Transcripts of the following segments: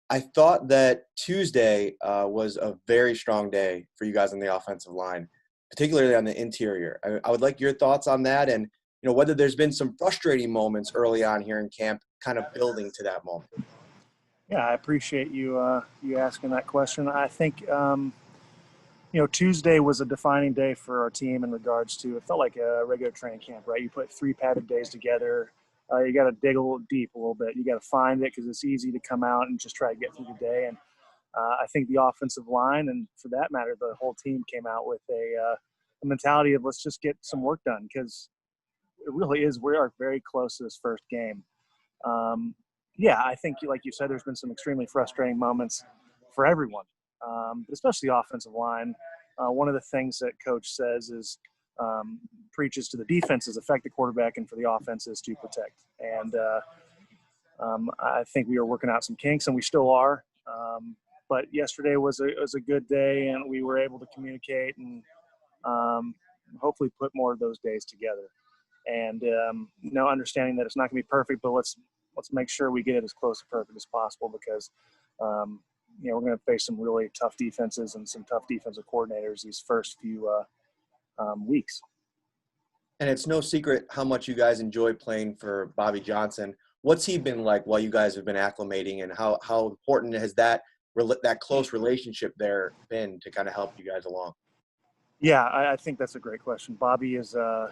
I thought that Tuesday was a very strong day for you guys on the offensive line, particularly on the interior. I would like your thoughts on that, and whether there's been some frustrating moments early on here in camp, kind of building to that moment. Yeah, I appreciate you asking that question. I think Tuesday was a defining day for our team in regards to, it felt like a regular training camp, right? You put 3 padded days together. You got to dig a little deep a little bit. You got to find it because it's easy to come out and just try to get through the day. And I think the offensive line, and for that matter, the whole team came out with a mentality of let's just get some work done, because it really is, we are very close to this first game. Yeah, I think, like you said, there's been some extremely frustrating moments for everyone, but especially the offensive line. One of the things that coach says is preaches to the defense is affect the quarterback, and for the offense is to protect. And I think we were working out some kinks, and we still are. But yesterday was a good day, and we were able to communicate and hopefully put more of those days together. And understanding that it's not going to be perfect, but let's make sure we get it as close to perfect as possible, because we're going to face some really tough defenses and some tough defensive coordinators these first few weeks. And it's no secret how much you guys enjoy playing for Bobby Johnson. What's he been like while you guys have been acclimating, and how important has that close relationship there been to kind of help you guys along? Yeah, I think that's a great question. Bobby is, I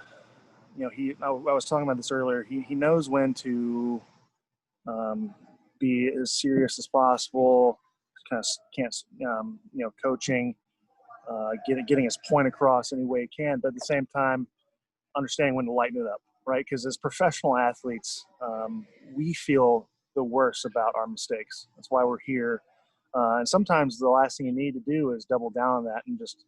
was talking about this earlier. He knows when to be as serious as possible, kind of coaching, getting his point across any way he can, but at the same time, understanding when to lighten it up, right? Because as professional athletes, we feel the worst about our mistakes. That's why we're here. And sometimes the last thing you need to do is double down on that and just,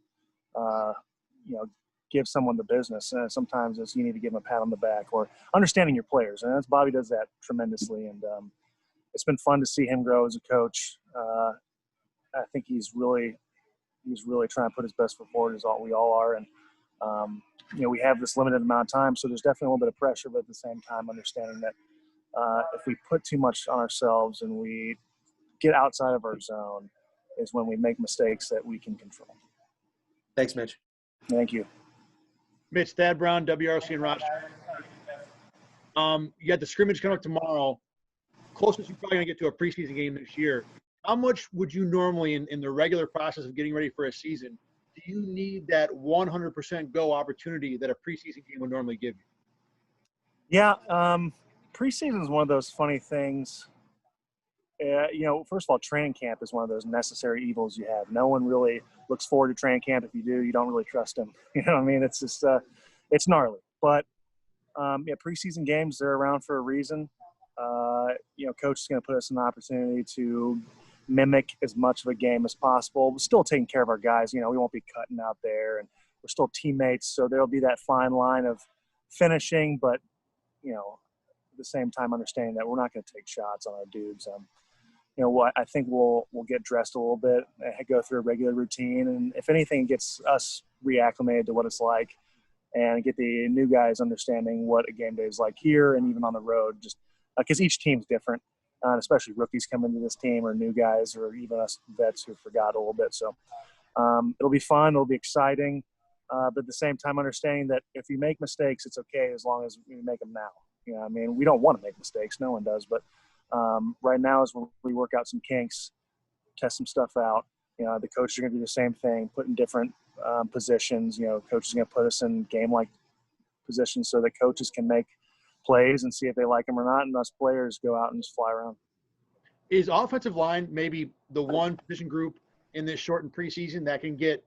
give someone the business. And sometimes you need to give them a pat on the back, or understanding your players. And Bobby does that tremendously. And it's been fun to see him grow as a coach. I think he's really trying to put his best foot forward, as we all are. And, we have this limited amount of time, so there's definitely a little bit of pressure, but at the same time, understanding that if we put too much on ourselves and we get outside of our zone is when we make mistakes that we can control. Thanks, Mitch. Thank you. Mitch, Thad Brown, WRC and Rochester. You got the scrimmage coming up tomorrow. Closest you're probably going to get to a preseason game this year. How much would you normally, in the regular process of getting ready for a season, do you need that 100% go opportunity that a preseason game would normally give you? Yeah, preseason is one of those funny things. First of all, training camp is one of those necessary evils you have. No one really looks forward to training camp. If you do, you don't really trust them. You know what I mean? It's just, it's gnarly. But, preseason games, they're around for a reason. Coach is going to put us in an opportunity to mimic as much of a game as possible. We're still taking care of our guys. We won't be cutting out there, and we're still teammates. So there'll be that fine line of finishing, but, at the same time, understanding that we're not going to take shots on our dudes. I think we'll get dressed a little bit, go through a regular routine, and if anything, gets us reacclimated to what it's like, and get the new guys understanding what a game day is like here and even on the road, just because each team's different, especially rookies coming into this team, or new guys, or even us vets who forgot a little bit. So it'll be fun. It'll be exciting. But at the same time, understanding that if you make mistakes, it's okay as long as we make them now. We don't want to make mistakes. No one does. But right now is when we work out some kinks, test some stuff out. The coaches are going to do the same thing, put in different positions. Coaches are going to put us in game-like positions so that coaches can make plays and see if they like them or not, and us players go out and just fly around. Is offensive line maybe the one position group in this shortened preseason that can get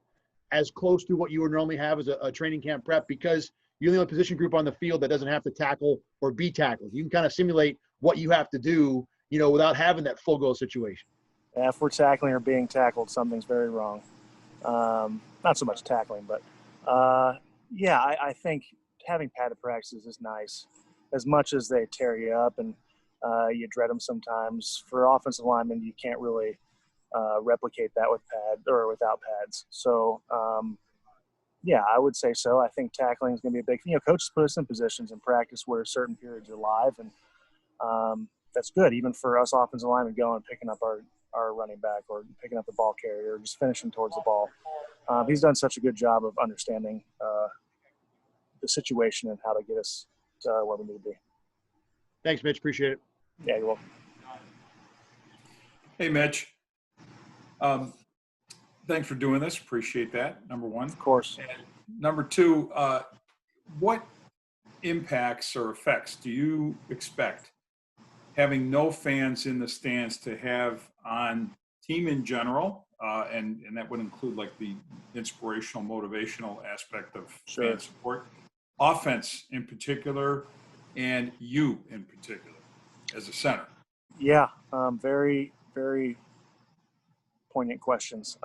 as close to what you would normally have as a training camp prep, because you're the only position group on the field that doesn't have to tackle or be tackled? You can kind of simulate what you have to do, without having that full goal situation. Yeah, if we're tackling or being tackled, something's very wrong. Not so much tackling, but I think having padded practices is nice. As much as they tear you up and you dread them sometimes, for offensive linemen, you can't really replicate that with pad or without pads. So, I would say so. I think tackling is going to be a big thing. Coaches put us in positions in practice where certain periods are live, and that's good, even for us offensive linemen going and picking up our our running back or picking up the ball carrier or just finishing towards the ball. He's done such a good job of understanding the situation and how to get us to where we need to be. Thanks, Mitch. Appreciate it. Yeah, you're welcome. Hey, Mitch. Thanks for doing this. Appreciate that, number one. Of course. And number two, what impacts or effects do you expect having no fans in the stands to have on team in general, and that would include like the inspirational, motivational aspect of Sure. fan support, offense in particular, and you in particular as a center? Yeah, very, very poignant questions.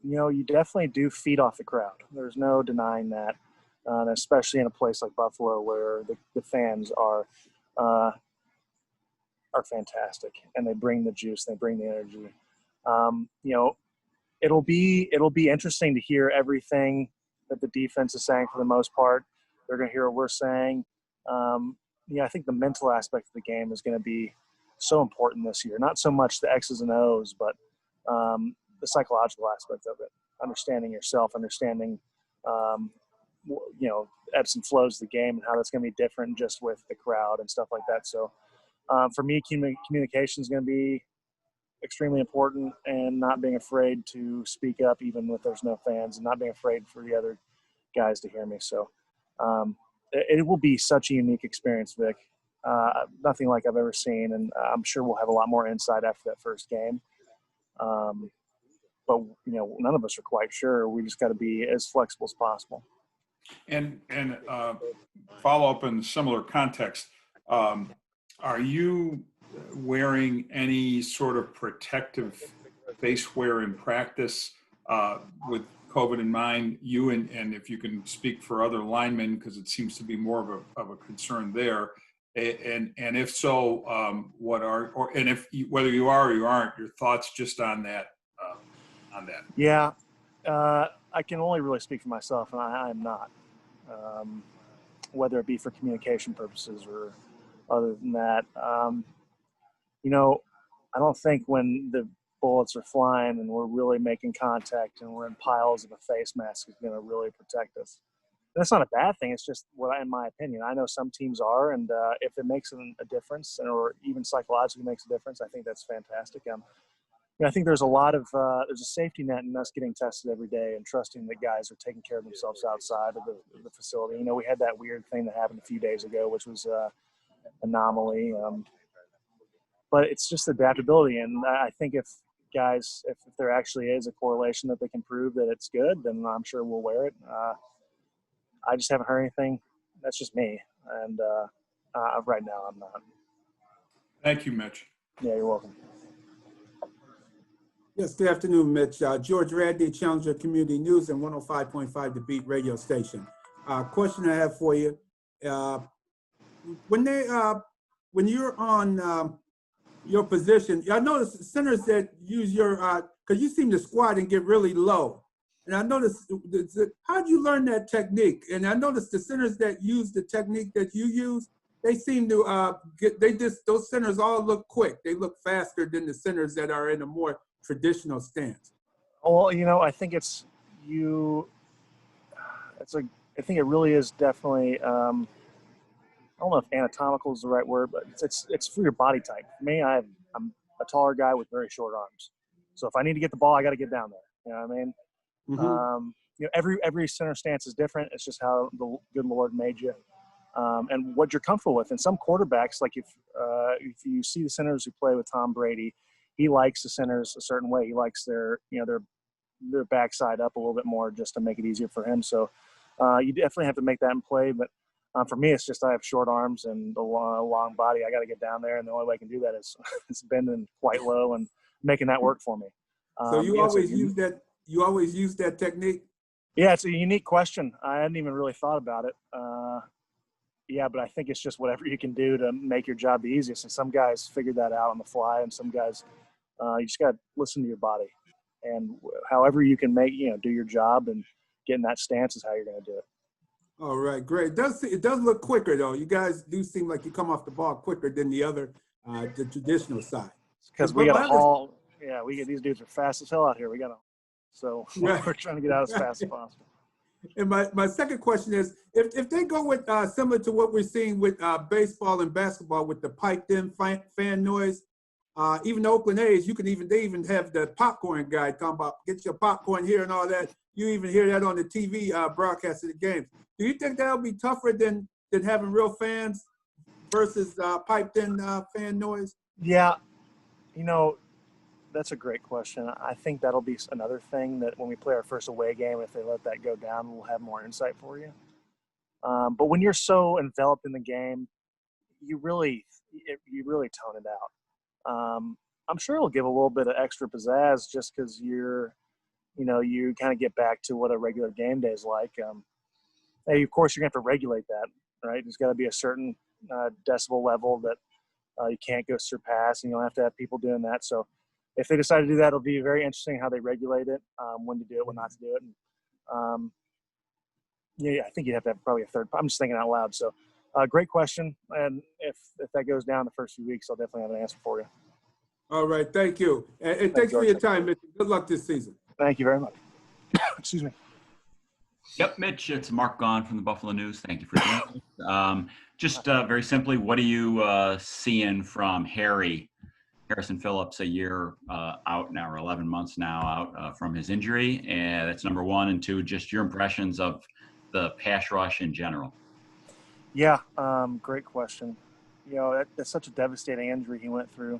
You definitely do feed off the crowd. There's no denying that, especially in a place like Buffalo where the fans are fantastic and they bring the juice, they bring the energy. It'll be interesting to hear everything that the defense is saying for the most part. They're going to hear what we're saying. I think the mental aspect of the game is going to be so important this year. Not so much the X's and O's, but the psychological aspect of it. Understanding yourself, understanding, ebbs and flows of the game and how that's going to be different just with the crowd and stuff like that. So for me, communication is going to be extremely important, and not being afraid to speak up even if there's no fans, and not being afraid for the other guys to hear me. So it will be such a unique experience, Vic. Nothing like I've ever seen, and I'm sure we'll have a lot more insight after that first game. But none of us are quite sure. We just got to be as flexible as possible. And follow up in similar context, are you wearing any sort of protective face wear in practice with COVID in mind? You and if you can speak for other linemen, because it seems to be more of a concern there. And if so, whether you are or you aren't, your thoughts just on that. Yeah, I can only really speak for myself, and I am not. Whether it be for communication purposes or other than that, I don't think when the bullets are flying and we're really making contact and we're in piles of a face mask is going to really protect us. And that's not a bad thing. It's just in my opinion. I know some teams are, and if it makes a difference, or even psychologically makes a difference, I think that's fantastic. I think there's there's a safety net in us getting tested every day and trusting that guys are taking care of themselves outside of the facility. We had that weird thing that happened a few days ago, which was anomaly. But it's just adaptability. And I think if guys, if there actually is a correlation that they can prove that it's good, then I'm sure we'll wear it. I just haven't heard anything. That's just me. And right now I'm not. Thank you, Mitch. Yeah, you're welcome. Yes, good afternoon, Mitch. George Radley, Challenger Community News and 105.5 The Beat radio station. Question I have for you. When you're on your position, I noticed centers that use your, because you seem to squat and get really low. And I noticed, how'd you learn that technique? And I noticed the centers that use the technique that you use, they seem to those centers all look quick. They look faster than the centers that are in a more traditional stance. Well, I think I think it really is definitely, I don't know if anatomical is the right word, but it's for your body type. For me, I'm a taller guy with very short arms. So if I need to get the ball, I got to get down there. You know what I mean? Mm-hmm. Every center stance is different. It's just how the good Lord made you. And what you're comfortable with. And some quarterbacks, like if you see the centers who play with Tom Brady, he likes the centers a certain way. He likes their backside up a little bit more just to make it easier for him. So you definitely have to make that in play. But for me, it's just I have short arms and a long body. I got to get down there, and the only way I can do that is bending quite low and making that work for me. So you always use that. You always use that technique. Yeah, it's a unique question. I hadn't even really thought about it. Yeah, but I think it's just whatever you can do to make your job the easiest. And some guys figure that out on the fly, and some guys, you just got to listen to your body. And however you can do your job and get in that stance is how you're going to do it. All right, great. It does look quicker, though. You guys do seem like you come off the ball quicker than the traditional side. because we got to haul. Yeah, we get these dudes are fast as hell out here. We got to, so Yeah. we're trying to get out as fast as possible. And my second question is, if they go with similar to what we're seeing with baseball and basketball with the piped in fan noise, even the Oakland A's, they even have the popcorn guy talking about get your popcorn here and all that. You even hear that on the TV broadcast of the games. Do you think that'll be tougher than having real fans versus piped in fan noise? Yeah, that's a great question. I think that'll be another thing that when we play our first away game, if they let that go down, we'll have more insight for you. But when you're so enveloped in the game, you really tone it out. I'm sure it'll give a little bit of extra pizzazz just because you kind of get back to what a regular game day is like. Hey, of course, you're going to have to regulate that, right? There's got to be a certain decibel level that you can't go surpass, and you'll have to have people doing that. So if they decide to do that, it'll be very interesting how they regulate it, when to do it, when not to do it. And, I think you'd have to have probably a third. I'm just thinking out loud. So great question. And if that goes down the first few weeks, I'll definitely have an answer for you. All right. Thank you. And thanks for your time, Mitch. Good luck this season. Thank you very much. Excuse me. Yep, Mitch, it's Mark Gahn from the Buffalo News. Thank you for joining us. Just very simply, what are you seeing from Harrison Phillips, a year out now, or 11 months now out from his injury? And that's number one. And two, just your impressions of the pass rush in general. Yeah, great question. That's such a devastating injury he went through.